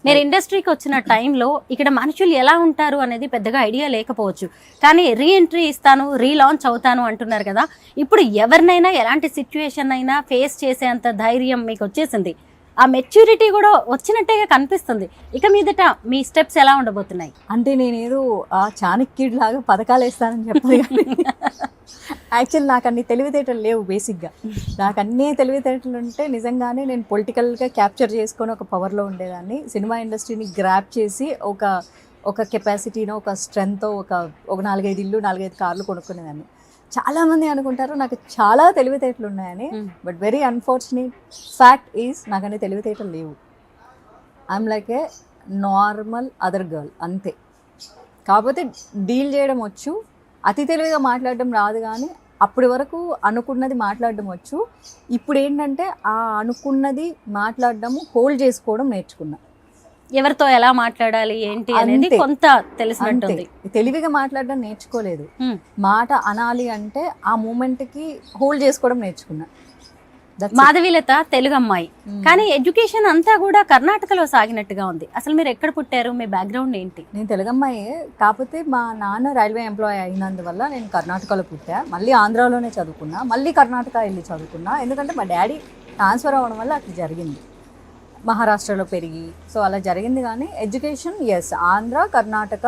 మీరు ఇండస్ట్రీకి వచ్చిన టైంలో ఇక్కడ మనుషులు ఎలా ఉంటారు అనేది పెద్దగా ఐడియా లేకపోవచ్చు, కానీ రీఎంట్రీ ఇస్తాను, రీలాంచ్ అవుతాను అంటున్నారు కదా. ఇప్పుడు ఎవరినైనా ఎలాంటి సిచ్యువేషన్ అయినా ఫేస్ చేసేంత ధైర్యం మీకు వచ్చేసింది, ఆ మెచ్యూరిటీ కూడా వచ్చినట్టేగా కనిపిస్తుంది. ఇక మీదట మీ స్టెప్స్ ఎలా ఉండబోతున్నాయి? అంటే నేనేదో చాణక్యుడి లాగా పథకాలు వేస్తానని చెప్పాలి కానీ యాక్చువల్ నాకు అన్ని తెలివితేటలు లేవు. బేసిక్గా నాకు అన్ని తెలివితేటలు ఉంటే నిజంగానే నేను పొలిటికల్గా క్యాప్చర్ చేసుకొని ఒక పవర్లో ఉండేదాన్ని. సినిమా ఇండస్ట్రీని గ్రాప్ చేసి ఒక కెపాసిటీనో ఒక స్ట్రెంగ్తో ఒక 4-5 ఇల్లు 4-5 కార్లు కొనుక్కునేదాన్ని. చాలామంది అనుకుంటారు నాకు చాలా తెలివితేటలు ఉన్నాయని, but very unfortunate fact is నాకు అన్ని తెలివితేటలు లేవు. I'm like A normal other girl అంతే. కాకపోతే డీల్ చేయడం వచ్చు, అతి తెలివిగా మాట్లాడడం రాదు, కానీ అప్పటి వరకు అనుకున్నది మాట్లాడడం వచ్చు. ఇప్పుడు ఏంటంటే ఆ అనుకున్నది మాట్లాడడము హోల్డ్ చేసుకోవడం నేర్చుకున్నా. ఎవరితో ఎలా మాట్లాడాలి ఏంటి అనేది కొంత తెలిసినట్టుంది. తెలివిగా మాట్లాడడం నేర్చుకోలేదు, మాట అనాలి అంటే ఆ మూమెంట్కి హోల్డ్ చేసుకోవడం నేర్చుకున్నా. మాధవీలత తెలుగు అమ్మాయి, కానీ ఎడ్యుకేషన్ అంతా కూడా కర్ణాటకలో సాగినట్టుగా ఉంది. అసలు మీరు ఎక్కడ పుట్టారు, మీ బ్యాక్గ్రౌండ్ ఏంటి? నేను తెలుగు అమ్మాయే, కాకపోతే మా నాన్న రైల్వే ఎంప్లాయీ అయినందువల్ల నేను కర్ణాటకలో పుట్టా. మళ్ళీ ఆంధ్రాలోనే చదువుకున్నా, మళ్ళీ కర్ణాటక వెళ్ళి చదువుకున్నా. ఎందుకంటే మా డాడీ ట్రాన్స్ఫర్ అవ్వడం వల్ల అట్లా జరిగింది, మహారాష్ట్రలో పెరిగి. సో అలా జరిగింది. కానీ ఎడ్యుకేషన్ ఎస్ ఆంధ్ర కర్ణాటక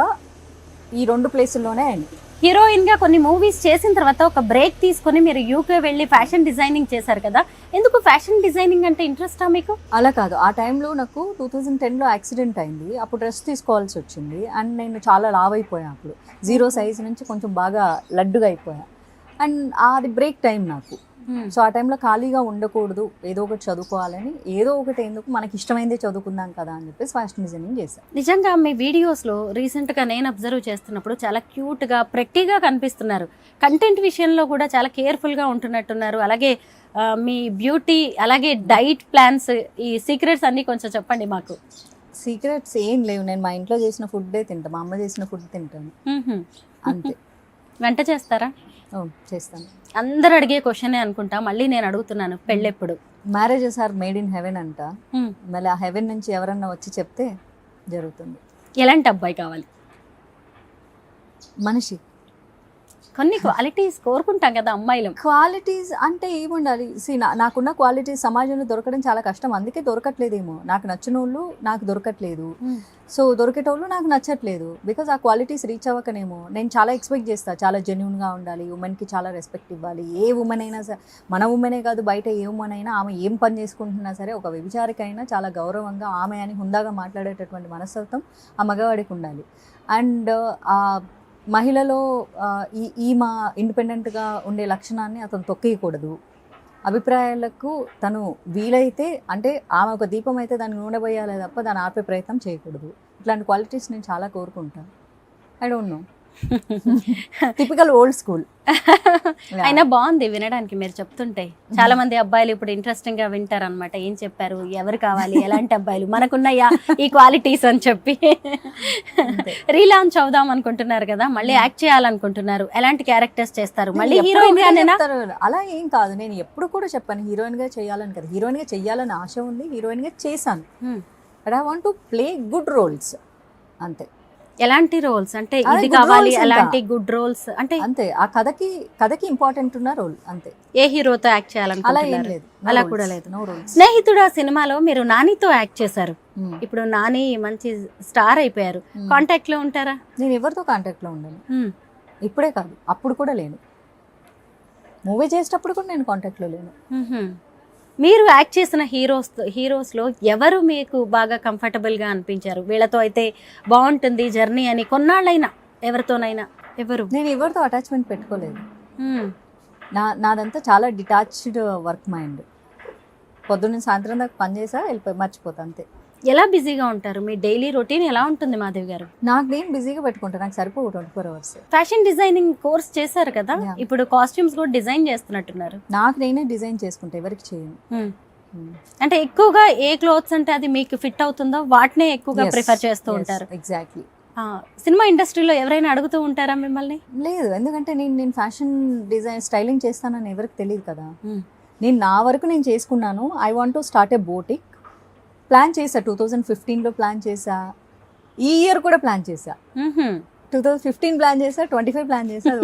ఈ 2 ప్లేసుల్లోనే అయింది. హీరోయిన్గా కొన్ని మూవీస్ చేసిన తర్వాత ఒక బ్రేక్ తీసుకొని మీరు యూకే వెళ్ళి ఫ్యాషన్ డిజైనింగ్ చేశారు కదా. ఎందుకు ఫ్యాషన్ డిజైనింగ్ అంటే ఇంట్రెస్టా మీకు? అలా కాదు, ఆ టైంలో నాకు 2010లో యాక్సిడెంట్ అయింది. అప్పుడు రెస్ట్ తీసుకోవాల్సి వచ్చింది. అండ్ నేను చాలా లావ్ అయిపోయాను. అప్పుడు 0 సైజ్ నుంచి కొంచెం బాగా లడ్డుగా అయిపోయాను. అండ్ అది బ్రేక్ టైం నాకు. సో ఆ టైంలో ఖాళీగా ఉండకూడదు, ఏదో ఒకటి చదువుకోవాలని, ఏదో ఒకటి ఎందుకు మనకి ఇష్టమైందే చదువుకుందాం కదా అని చెప్పేసి ఫ్యాషన్ డిజైనింగ్ చేశాను. నిజంగా మీ వీడియోస్లో రీసెంట్గా నేను అబ్జర్వ్ చేస్తున్నప్పుడు చాలా క్యూట్గా ప్రెట్టీగా కనిపిస్తున్నారు. కంటెంట్ విషయంలో కూడా చాలా కేర్ఫుల్గా ఉంటున్నట్టున్నారు. అలాగే మీ బ్యూటీ, అలాగే డైట్ ప్లాన్స్, ఈ సీక్రెట్స్ అన్నీ కొంచెం చెప్పండి మాకు. సీక్రెట్స్ ఏం లేవు, నేను మా ఇంట్లో చేసిన ఫుడ్డే తింటాను, మా అమ్మ చేసిన ఫుడ్ తింటాను అంతే. వంట చేస్తారా? చేస్తాను. అందరు అడిగే క్వశ్చనే అనుకుంటా, మళ్ళీ నేను అడుగుతున్నాను, పెళ్ళెప్పుడు? Marriages are made in heaven అంట. మళ్ళీ ఆ హెవెన్ నుంచి ఎవరన్నా వచ్చి చెప్తే జరుగుతుంది. ఎలాంటి అబ్బాయి కావాలి? మనిషి. కొన్ని క్వాలిటీస్ కోరుకుంటాం కదా అమ్మాయిలు. క్వాలిటీస్ అంటే ఏముండాలి? నాకున్న క్వాలిటీస్ సమాజంలో దొరకడం చాలా కష్టం, అందుకే దొరకట్లేదేమో. నాకు నచ్చిన వాళ్ళు నాకు దొరకట్లేదు, సో దొరికేటోళ్ళు నాకు నచ్చట్లేదు. బికాజ్ ఆ క్వాలిటీస్ రీచ్ అవ్వకనేమో. నేను చాలా ఎక్స్పెక్ట్ చేస్తాను, చాలా జెన్యూన్గా ఉండాలి, ఉమెన్కి చాలా రెస్పెక్ట్ ఇవ్వాలి. ఏ ఉమెన్ అయినా సరే, మన ఉమెనే కాదు బయట ఏ ఉమెన్ అయినా, ఆమె ఏం పని చేసుకుంటున్నా సరే ఒక వ్యభిచారికైనా చాలా గౌరవంగా ఆమె అని హుందాగా మాట్లాడేటటువంటి మనస్తత్వం ఆ మగవాడికి ఉండాలి. అండ్ ఆ మహిళలో ఈ మా ఇండిపెండెంట్గా ఉండే లక్షణాన్ని అతను తొక్కేయకూడదు. అభిప్రాయాలకు తను వీలైతే, అంటే ఆమె ఒక దీపం అయితే దాన్ని నూనె పోయాలే తప్ప దాన్ని ఆపే ప్రయత్నం చేయకూడదు. ఇట్లాంటి క్వాలిటీస్ నేను చాలా కోరుకుంటాను. I don't no, typical old school. అయినా బాగుంది వినడానికి మీరు చెప్తుంటే. చాలా మంది అబ్బాయిలు ఇప్పుడు ఇంట్రెస్టింగ్ గా వింటారు అనమాట, ఏం చెప్పారు, ఎవరు కావాలి, ఎలాంటి అబ్బాయిలు మనకున్నాయా ఈ క్వాలిటీస్ అని చెప్పి. రీలాంచ్ అవుదాం అనుకుంటున్నారు కదా, మళ్ళీ యాక్ట్ చేయాలనుకుంటున్నారు, ఎలాంటి క్యారెక్టర్స్ చేస్తారు? మళ్ళీ హీరోయిన్ గానేనా? అలా ఏం కాదు, నేను ఎప్పుడు కూడా చెప్పాను హీరోయిన్ గా చేయాలని కదా. హీరోయిన్ గా చేయాలని ఆశ ఉంది, హీరోయిన్ గా చేశాను. But I want to play good roles అంతే. ఎలాంటి రోల్స్ అంటే ఇది కావాలి, అలాంటి గుడ్ రోల్స్ అంటే అంతే. ఆ కథకి ఇంపార్టెంట్ ఉన్న రోల్ అంతే. ఏ హీరోతో యాక్ట్ చేయాలనుకుంటున్నారు? అలా కూడా లేదు. No roles. స్నేహితుడా సినిమాలో మీరు నానితో యాక్ట్ చేశారు. ఇప్పుడు నాని మంచి స్టార్ అయిపోయారు, కాంటాక్ట్ లో ఉంటారా? నేను ఎవరితో కాంటాక్ట్ లో ఉండను. ఇప్పుడే కాదు, అప్పుడు కూడా లేను. మూవీ చేసేటప్పుడు కూడా నేను కాంటాక్ట్ లో లేను. మీరు యాక్ట్ చేసిన హీరోస్లో ఎవరు మీకు బాగా కంఫర్టబుల్గా అనిపించారు? వీళ్ళతో అయితే బాగుంటుంది జర్నీ అని కొన్నాళ్ళైనా ఎవరితోనైనా? ఎవరు? నేను ఎవరితో అటాచ్మెంట్ పెట్టుకోలేదు. నాదంతా చాలా డిటాచ్డ్ వర్క్ మైండ్. పొద్దున్న సాయంత్రం దాకా పని చేసా వెళ్ళిపోయి మర్చిపోతా అంతే. ఎలా బిజీగా ఉంటారు? మీ డైలీ రొటీన్ ఎలా ఉంటుంది మాధవి గారు? నాకు నేను బిజీగా పెట్టుకుంటాను, నాకు సరిపో 24 hours. ఫ్యాషన్ డిజైనింగ్ కోర్స్ చేశారు కదా, ఇప్పుడు కాస్ట్యూమ్స్ కూడా డిజైన్ చేస్తున్నట్టున్నారు. నాకు నేనే డిజైన్ చేసుకుంటా, ఎవరికి చేయను. అంటే ఎక్కువగా ఏ క్లోత్స్ అంటే అది మీకు ఫిట్ అవుతుందో వాటినే ఎక్కువగా ప్రిఫర్ చేస్తూ ఉంటారు. ఎగ్జాక్ట్లీ. సినిమా ఇండస్ట్రీలో ఎవరైనా అడుగుతూ ఉంటారా మిమ్మల్ని? లేదు, ఎందుకంటే నేను ఫ్యాషన్ డిజైన్ స్టైలింగ్ చేస్తానని ఎవరికి తెలియదు కదా. నేను నా వరకు నేను చేసుకున్నాను. I want to start A boutique. Plan చేసా 2015లో ప్లాన్ చేసా, ఈ ఇయర్ కూడా ప్లాన్ చేసా. 2015 ప్లాన్ చేసా, 25 ప్లాన్ చేసా, అది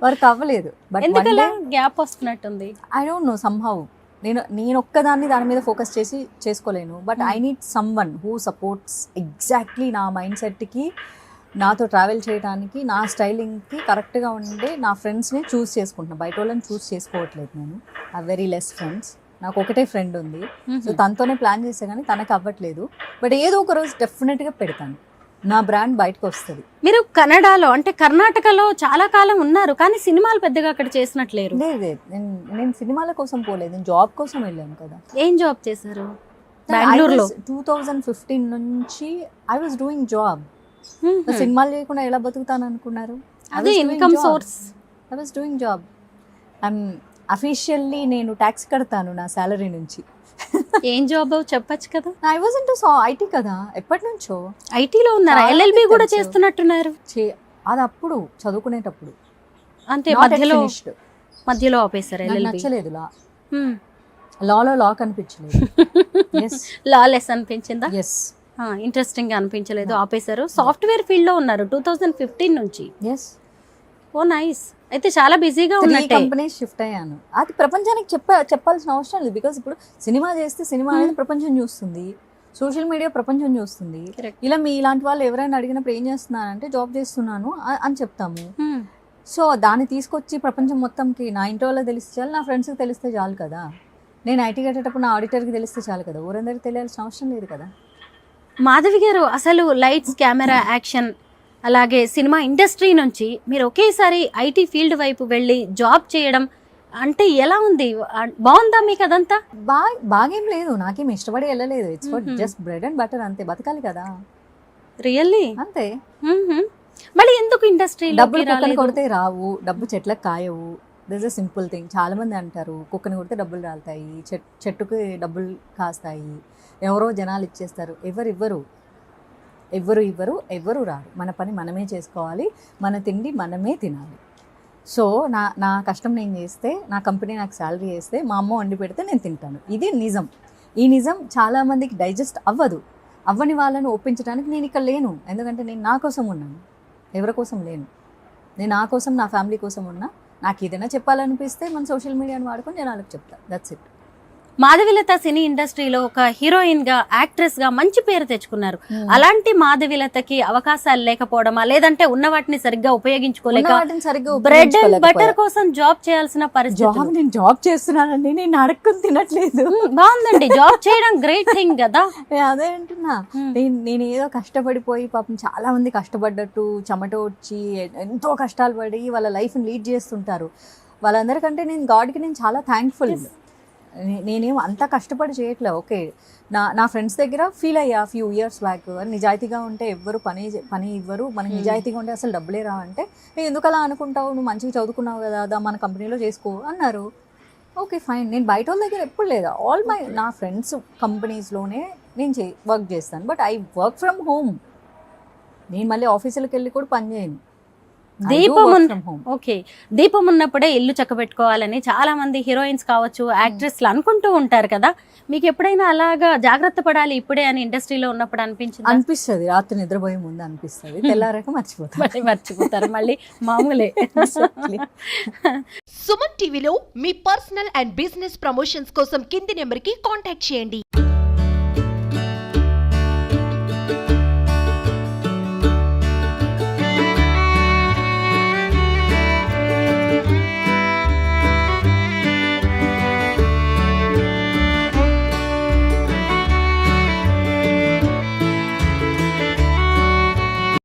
వర్క్ అవ్వలేదు. బట్ ఎందుకలా గ్యాప్ వస్తున్నట్టుంది? ఐ డోంట్ నో, సమ్హౌ నేను ఒక్కదాన్ని దాని మీద ఫోకస్ చేసుకోలేను. But I need someone who supports exactly నా మైండ్ సెట్కి, నాతో ట్రావెల్ చేయడానికి, నా స్టైలింగ్కి కరెక్ట్గా ఉండే నా ఫ్రెండ్స్ని చూస్ చేసుకుంటున్నాను. బయట వాళ్ళని చూస్ చేసుకోవట్లేదు నేను. I very less friends. నాకు ఒకటే ఫ్రెండ్ ఉంది, సో తనతోనే ప్లాన్ చేసా కానీ తనకు అవ్వట్లేదు. బట్ ఏదో ఒక రోజు డెఫినెట్గా పెడతాను, నా బ్రాండ్ బయటకు వస్తుంది. మీరు కన్నడలో అంటే కర్ణాటకలో చాలా కాలం ఉన్నారు కానీ సినిమాలు పెద్దగా అక్కడ చేసినట్లేరు. లేదు, నేను సినిమాల కోసం పోలేదు, నేను జాబ్ కోసం వెళ్ళాను కదా. ఏం జాబ్ చేశారు బెంగళూరులో? 2015 నుంచి ఐ వాజ్ డూయింగ్ జాబ్. సినిమాలు చేయకుండా ఎలా బతుకుతాను అనుకున్నారు? అదే income source. I was doing job. Officially నేను ట్యాక్స్ కడతాను నా శాలరీ నుంచి. ఏం జాబ్ చెప్పచ్చు కదా? ఐ వాజ్ ఇంటూ ఐటీ కదా, ఎప్పటి నుంచో ఐటీలో ఉన్నారా? ఎల్ఎల్బి కూడా చేస్తున్నట్టున్నారు. అది అప్పుడు చదువుకునేటప్పుడు, అంటే మధ్యలో ఆపేశారు. నచ్చలేదు లాలో లా కనిపించలేదు. లా లెస్ అనిపించిందా? ఎస్. ఇంట్రెస్టింగ్ గా అనిపించలేదు, ఆపేశారు. సాఫ్ట్వేర్ ఫీల్డ్ లో ఉన్నారు 2015 నుంచి. ఎస్. ఓ నైస్. అయితే చాలా బిజీగా ఉన్నట్టే. కంపెనీస్ షిఫ్ట్ అయ్యాను. అది ప్రపంచానికి చెప్పాల్సిన అవసరం లేదు. బికాస్ ఇప్పుడు సినిమా చేస్తే సినిమా అనేది ప్రపంచం చూస్తుంది, సోషల్ మీడియా ప్రపంచం చూస్తుంది. ఇలా మీ ఇలాంటి వాళ్ళు ఎవరైనా అడిగినప్పుడు ఏం చేస్తున్నానంటే జాబ్ చేస్తున్నాను అని చెప్తాము. సో దాన్ని తీసుకొచ్చి ప్రపంచం మొత్తంకి నా ఇంటి వాళ్ళకి తెలిస్తే చాలు, నా ఫ్రెండ్స్కి తెలిస్తే చాలు కదా. నేను ఐటీ కట్టేటప్పుడు నా ఆడిటర్కి తెలిస్తే చాలు కదా, ఊరందరికీ తెలియాల్సిన అవసరం లేదు కదా. మాధవి గారు, అసలు లైట్స్, కెమెరా, యాక్షన్, అలాగే సినిమా ఇండస్ట్రీ నుంచి మీరు ఒకేసారి ఐటీ ఫీల్డ్ వైపు వెళ్ళి జాబ్ చేయడం అంటే ఎలా ఉంది? బాగుందా మీకు అదంతా? బాగేం లేదు, నాకేం ఇష్టపడి వెళ్ళలేదు. It's for just bread and butter, అంతే. బతకాలి కదా. రియల్లీ? అంతే. మళ్ళీ ఎందుకు ఇండస్ట్రీ? డబ్బులు కుక్కని కొడితే రావు, డబ్బు చెట్లకు కాయవు. This is simple thing. చాలా మంది అంటారు కుక్కని కొడితే డబ్బులు రాలుతాయి, చెట్టుకి డబ్బులు కాస్తాయి, ఎవరో జనాలు ఇచ్చేస్తారు. ఎవరు రారు. మన పని మనమే చేసుకోవాలి, మన తిండి మనమే తినాలి. సో నా కష్టం నేను చేస్తే, నా కంపెనీ నాకు శాలరీ వేస్తే, మా అమ్మ వండి పెడితే నేను తింటాను. ఇది నిజం. ఈ నిజం చాలామందికి డైజెస్ట్ అవ్వని వాళ్ళని ఒప్పించడానికి నేను ఇక్కడ లేను. ఎందుకంటే నేను నా కోసం ఉన్నాను, ఎవరి కోసం లేను. నేను నా కోసం, నా ఫ్యామిలీ కోసం ఉన్నా. నాకు ఏదైనా చెప్పాలనిపిస్తే మన సోషల్ మీడియాని వాడుకొని జనాలకు చెప్తా. That's it. మాధవిలత సినీ ఇండస్ట్రీలో ఒక హీరోయిన్ గా, యాక్ట్రెస్ గా మంచి పేరు తెచ్చుకున్నారు. అలాంటి మాధవిలతకి అవకాశాలు లేకపోవడమా, లేదంటే ఉన్న వాటిని సరిగ్గా ఉపయోగించుకోలేక బ్రెడ్ అండ్ బటర్ కోసం జాబ్ చేయాల్సిన పరిస్థితి? నేను జాబ్ చేస్తున్నానండి, నేను అడుక్కుని తినట్లేదు. బాగుందండి, జాబ్ చేయడం గ్రేట్ థింగ్ కదా. అదే అంటున్నా. నేను ఏదో కష్టపడిపోయి, పాపం చాలా మంది కష్టపడ్డట్టు చెమట వచ్చి ఎంతో కష్టాలు పడి వాళ్ళ లైఫ్ని లీడ్ చేస్తుంటారు. వాళ్ళందరికంటే నేను గాడ్కి నేను చాలా థ్యాంక్ఫుల్. నేనేం అంత కష్టపడి చేయట్లే. ఓకే, నా ఫ్రెండ్స్ దగ్గర ఫీల్ అయ్యా ఫ్యూ ఇయర్స్ బ్యాక్, నిజాయితీగా ఉంటే ఎవ్వరు పని ఇవ్వరు, మనకి నిజాయితీగా ఉంటే అసలు డబ్బులే రా అంటే, ఎందుకు అలా అనుకుంటావు, నువ్వు మంచిగా చదువుకున్నావు కదా, మన కంపెనీలో చేసుకో అన్నారు. Okay fine. నేను బయట వాళ్ళ దగ్గర ఎప్పుడు లేదా, నా ఫ్రెండ్స్ కంపెనీస్లోనే నేను వర్క్ చేస్తాను. But I work from home. నేను మళ్ళీ ఆఫీసులకు వెళ్ళి కూడా పని చేయను. దీపం ఉన్నప్పుడే ఇల్లు చక్కబెట్టుకోవాలని చాలా మంది హీరోయిన్స్ కావచ్చు, యాక్ట్రెస్లు అనుకుంటూ ఉంటారు కదా. మీకు ఎప్పుడైనా అలాగా జాగ్రత్త పడాలి ఇప్పుడే అని ఇండస్ట్రీలో ఉన్నప్పుడు అనిపిస్తుంది? రాత్రి నిద్రపోయే ముందు అనిపిస్తుంది, తెల్లారాక మర్చిపోతారు మళ్ళీ మామూలే. సుమన్ టీవీలో మీ పర్సనల్ అండ్ బిజినెస్ ప్రమోషన్స్ కోసం కింది నెంబర్కి కాంటాక్ట్ చేయండి.